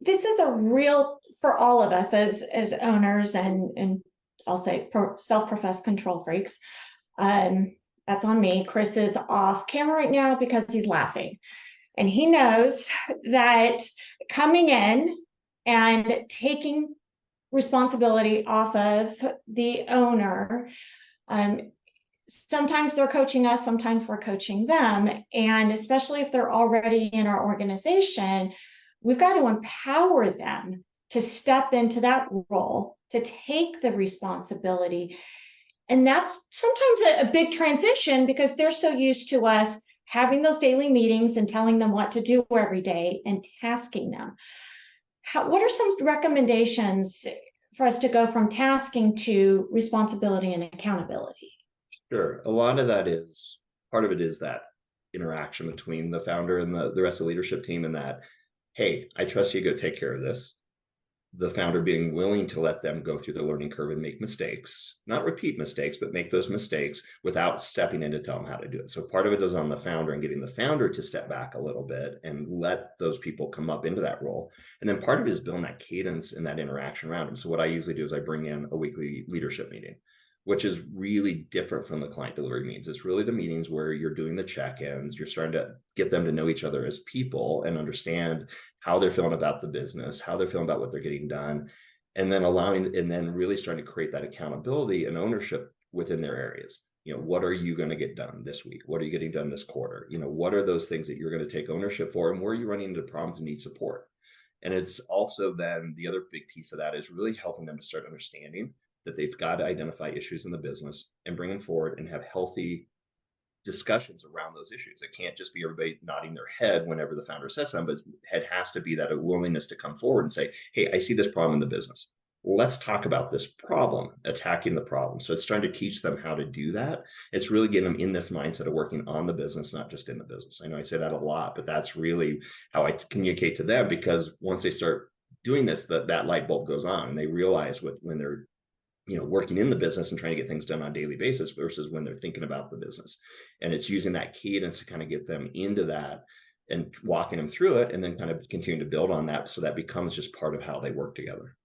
this is a real, for all of us as owners and I'll say self-professed control freaks. That's on me. Chris is off camera right now because he's laughing. And he knows that coming in and taking responsibility off of the owner, sometimes they're coaching us, sometimes we're coaching them. And especially if they're already in our organization, we've got to empower them to step into that role, to take the responsibility. And that's sometimes a big transition because they're so used to us having those daily meetings and telling them what to do every day and tasking them. What are some recommendations for us to go from tasking to responsibility and accountability? Sure. A lot of that is, part of it is that interaction between the founder and the rest of the leadership team, and that, hey, I trust you to go take care of this. The founder being willing to let them go through the learning curve and make mistakes, not repeat mistakes, but make those mistakes without stepping in to tell them how to do it. So part of it is on the founder and getting the founder to step back a little bit and let those people come up into that role. And then part of it is building that cadence and that interaction around them. So what I usually do is I bring in a weekly leadership meeting, which is really different from the client delivery meetings. It's really the meetings where you're doing the check-ins, you're starting to get them to know each other as people and understand how they're feeling about the business, how they're feeling about what they're getting done, and then really starting to create that accountability and ownership within their areas. What are you going to get done this week? What are you getting done this quarter? What are those things that you're going to take ownership for, and where are you running into problems and need support? And it's also then the other big piece of that is really helping them to start understanding that they've got to identify issues in the business and bring them forward and have healthy discussions around those issues. It can't just be everybody nodding their head whenever the founder says something, but it has to be that a willingness to come forward and say, hey, I see this problem in the business. Well, let's talk about this problem, attacking the problem. So it's trying to teach them how to do that. It's really getting them in this mindset of working on the business, not just in the business. I know I say that a lot, but that's really how I communicate to them, because once they start doing this, that light bulb goes on and they realize when they're working in the business and trying to get things done on a daily basis versus when they're thinking about the business. And it's using that cadence to kind of get them into that and walking them through it, and then kind of continue to build on that so that becomes just part of how they work together.